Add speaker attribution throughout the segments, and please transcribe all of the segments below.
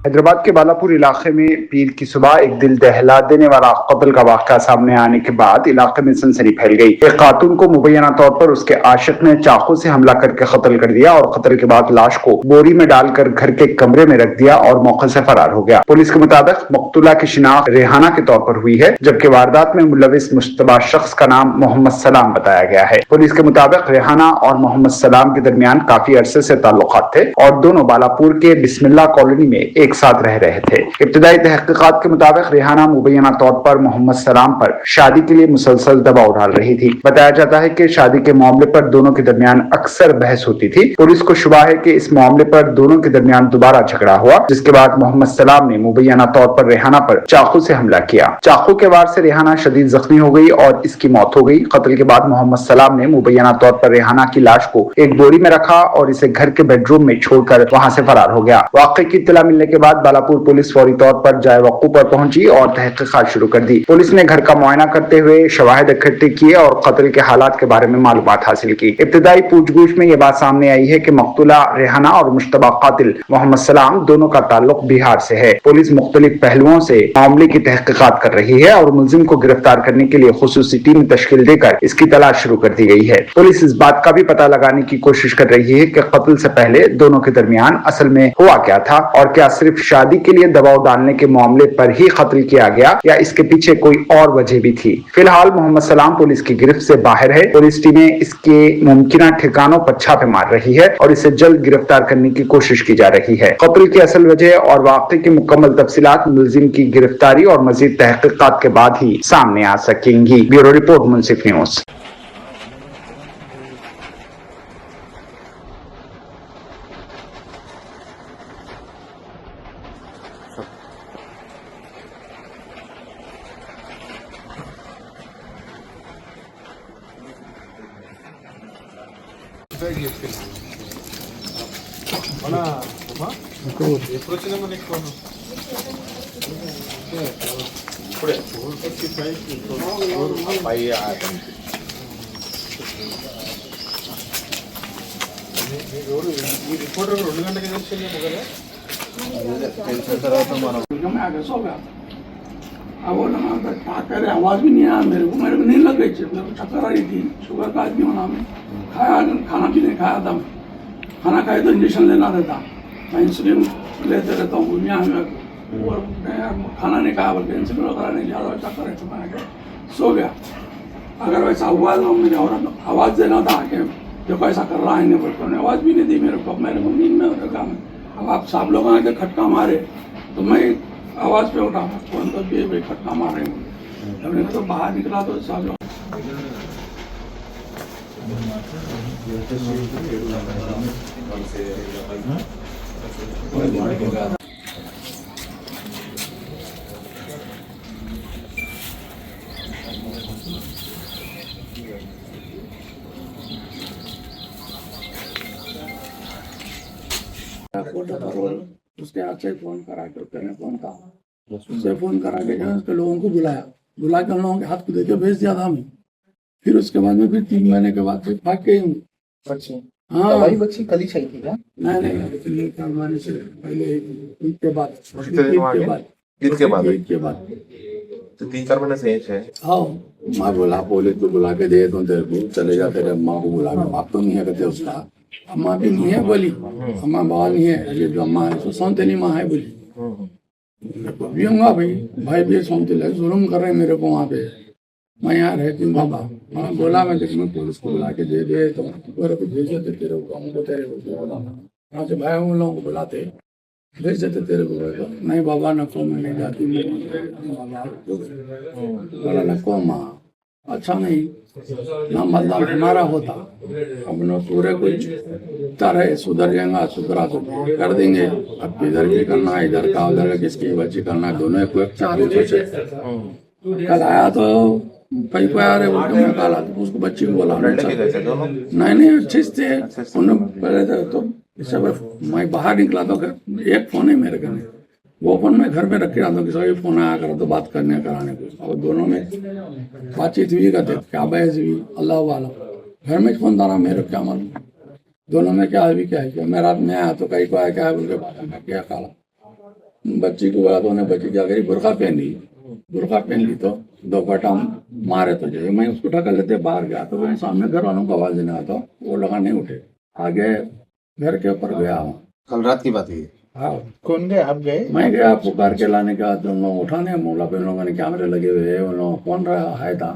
Speaker 1: हैदराबाद के बालापुर इलाके में पीर की सुबह एक दिल दहला देने वाला कत्ल का वाकया सामने आने के बाद इलाके में सनसनी फैल गई। एक खातून को मुबैना तौर पर उसके आशिक ने चाकू से हमला करके कत्ल कर दिया और कत्ल के बाद लाश को बोरी में डालकर घर के कमरे में रख दिया और मौके से फरार हो गया। पुलिस के मुताबिक मकतूला की शिनाख्त रेहाना के तौर पर हुई है, जबकि वारदात में मुलविस मुश्तबा शख्स का नाम मोहम्मद सलाम बताया गया है। पुलिस के मुताबिक रेहाना और मोहम्मद सलाम के दरमियान काफी अरसे से ताल्लुकात थे और दोनों बालापुर के बिस्मिल्लाह कॉलोनी में एक साथ रह रहे थे। इब्तिदाई तहकीकात के मुताबिक रेहाना मुबैना तौर पर मोहम्मद सलाम पर शादी के लिए मुसलसल दबाव डाल रही थी। बताया जाता है कि शादी के मामले पर दोनों के दरमियान अक्सर बहस होती थी। पुलिस को शुबा है कि इस मामले पर दोनों के दरमियान दोबारा झगड़ा हुआ, जिसके बाद मोहम्मद सलाम ने मुबैना तौर पर रेहाना पर चाकू से हमला किया। चाकू के वार से रेहाना शदीद जख्मी हो गई और इसकी मौत हो गई। कत्ल के बाद मोहम्मद सलाम ने मुबैना तौर पर रेहाना की लाश को एक बोरी में रखा और इसे घर के बेडरूम में छोड़कर वहां से फरार हो गया। वाकई की इत्तला मिलने के बाद बालापुर पुलिस फौरी तौर पर जाए वक़्फ़ पर पहुंची और तहकीकात शुरू कर दी। पुलिस ने घर का मुआयना करते हुए शवाहिद इकट्ठे किए और कत्ल के हालात के बारे में मालूमात हासिल की। इब्तिदाई पूछगछ में यह बात सामने आई है कि मकतूला रेहाना और मुश्तबा कातिल मोहम्मद सलाम दोनों का ताल्लुक बिहार से है। पुलिस मुख्तलिफ पहलुओं से मामले की तहकीकात कर रही है और मुलजिम को गिरफ्तार करने के लिए खुसूसी टीम तश्कील देकर इसकी तलाश शुरू कर दी गई है। पुलिस इस बात का भी पता लगाने की कोशिश कर रही है कि कत्ल से पहले दोनों के दरमियान असल में हुआ क्या था और क्या सिर्फ शादी के लिए दबाव डालने के मामले पर ही कत्ल किया गया या इसके पीछे कोई और वजह भी थी। फिलहाल मोहम्मद सलाम पुलिस की गिरफ्त से बाहर है। पुलिस टीमें इसके मुमकिन ठिकानों पर छापे मार रही है और इसे जल्द गिरफ्तार करने की कोशिश की जा रही है। कत्ल की असल वजह और वाकई की मुकम्मल तफसीलात मुलजिम की गिरफ्तारी और मजीद तहकीकात के बाद ही सामने आ सकेंगी। ब्यूरो रिपोर्ट, मुंसिफ न्यूज।
Speaker 2: अब वो लगा क्या करे, आवाज भी नहीं आया मेरे को नहीं लग गई थी, मेरे को चक्कर आ रही थी। शुगर का आदमी होना, मैं खाना भी नहीं खाया था। मैं खाना खाए तो इंजेक्शन लेना रहता, मैं इंसुलिन लेते रहता हूँ। खाना नहीं खाया बल्कि इंसुलिन वगैरह नहीं लिया, चक्कर है तो मैं सो गया। अगर वैसा हुआ तो मुझे और आवाज़ देना था कि देखो ऐसा कर रहा है, नहीं बोलते उन्हें आवाज़ भी नहीं दी मेरे को। मेरे को नींद में होता काम। अब आप सब लोग आके खटका मारे तो मैं आवाज़ पे उठा, फोन कर दिए भाई खटका मार रहे हैं। जब मैं तो बाहर निकला तो सब लोग उसके हाथ से फोन करा के उसने फोन था, उससे फोन करा के जो उसके लोगों को बुला के उन लोगों के हाथ को देके भेज दिया था हमें। फिर उसके बाद में फिर 3 महीने के बाद फिर भाग गई हूँ। हाँ भाई, बच्ची कल ही चाहिए थी क्या? नहीं करवाने से पहले ईद के बाद
Speaker 3: तो 3-4 महीने से है।
Speaker 2: हाँ, माँ बोले तो बुला के दे तो तेरे को चले जा, तेरे अम्मा को बुला के। बाप तो नहीं है कहते उसका, अम्मा भी नहीं है बोली, अम्मा बाबा नहीं है, अरे जो अम्मा है सौतेली माँ है बोली। भी होंगे भाई भी सौते लगे, जुल्म कर रहे हैं मेरे को वहाँ पे। मैं यहाँ रहती हूँ बाबा, मैं बोला मैं देखूँ पुलिस को बुला के दे दे तो मेरे को भेज देते तेरे को, हमको तेरे को वहाँ से भाई उन लोगों को बुलाते भेज देते तेरे को। नहीं बाबा नको, मैं नहीं जाती। बोला नको माँ, अच्छा नहीं ना, मतलब हमारा होता अपना पूरे कुछ तरह सुधर जाएगा, सुधरा तो कर देंगे। अब इधर भी करना है, इधर का उधर का, किसकी बच्ची करना है, दोनों को एक चार सोचे। कल आया तो कहीं पे आ रहे बोलते मैं कल आता, उसको बच्ची को बोला नहीं अच्छे से उन्होंने पहले तो मैं बाहर निकला तो एक फोन है मेरे घर, वो फोन मैं घर में रख के आता हूँ, किसी फोन आया करा तो बात करने कराने को, और दोनों में बातचीत हुई करते क्या बहस हुई अल्लाह वाला। घर में फोन था मेरे, क्या मालूम दोनों में क्या है भी क्या है। मैं रात में आया तो कहीं को आया क्या है बोल के क्या काला बच्ची को बोला तो उन्हें बच्ची क्या करी, बुर्का पहन ली तो दो बटा मारे तो जो मैं उसको ढका लेते बाहर गया तो मैं सामने घर वालों को आवाज देने आया तो वो लगा नहीं उठे, आगे घर के ऊपर गया हूँ।
Speaker 4: कल रात की बात है।
Speaker 2: हाँ,
Speaker 4: कौन गए, आप गए?
Speaker 2: मैं गया पुकार के लाने का, तो उन लोग उठाने मोला पे उन लोगों ने कैमरे लगे हुए हैं, उन लोगों कौन रहा है था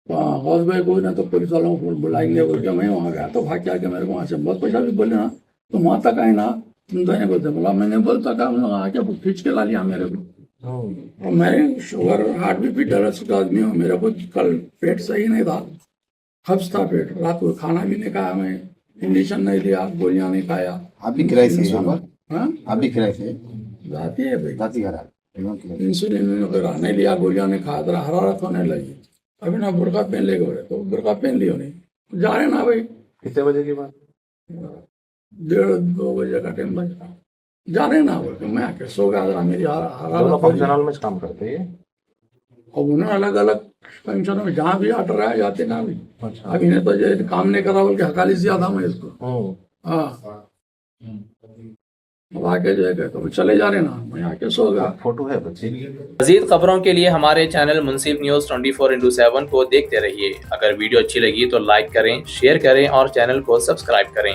Speaker 2: हाउस भाई को ना, तो पुलिस वालों को बुलाएंगे बोल के मैं वहाँ गया तो भाग के आके मेरे को वहाँ से बहुत पैसा भी बोले ना तो वहाँ तक आए ना, तुम तो नहीं बोलते, बोला मैंने बोलता था, उन लोग आके खींच के ला लिया मेरे को। और मैं शुगर हार्ट बीपी डायलिसिस का आदमी हूँ, मेरा को कल पेट सही नहीं था, कब्ज था पेट, रात को खाना भी नहीं खाया, मैं इंजेक्शन नहीं लिया, गोलियां नहीं खाया।
Speaker 4: आप भी किराए से यहाँ पर?
Speaker 2: हाँ,
Speaker 4: आप भी किराए से?
Speaker 2: जाती है भाई,
Speaker 4: जाती घर आप?
Speaker 2: इंसुलिन वगैरह नहीं लिया, गोलियां नहीं खाया, जरा हरारत होने लगी, अभी ना बुर्का पहन ले गए तो बुर्का पहन लियो नहीं, जा रहे ना भाई।
Speaker 3: कितने बजे की बात?
Speaker 2: 1:30-2 बजे का टाइम बजा, जा रहे ना बोल के मैं आके सो गया, जरा मेरी हरारत
Speaker 3: फंक्शन हॉल में काम करते हैं।
Speaker 2: और उन्हें अलग अलग फंक्शन में जहाँ भी ऑर्डर आया जाते ना अभी।
Speaker 3: अच्छा।
Speaker 2: अभी ने तो जो काम नहीं करा बोल के हकाली दिया था मैं इसको। हाँ, अब आके जो है तो चले जा रहे ना, मैं आके सो गया।
Speaker 3: फोटो है बच्ची।
Speaker 5: मज़ीद खबरों के लिए हमारे चैनल मुंसिफ न्यूज़ 24/7 को देखते रहिए। अगर वीडियो अच्छी लगी तो लाइक करें, शेयर करें और चैनल को सब्सक्राइब करें।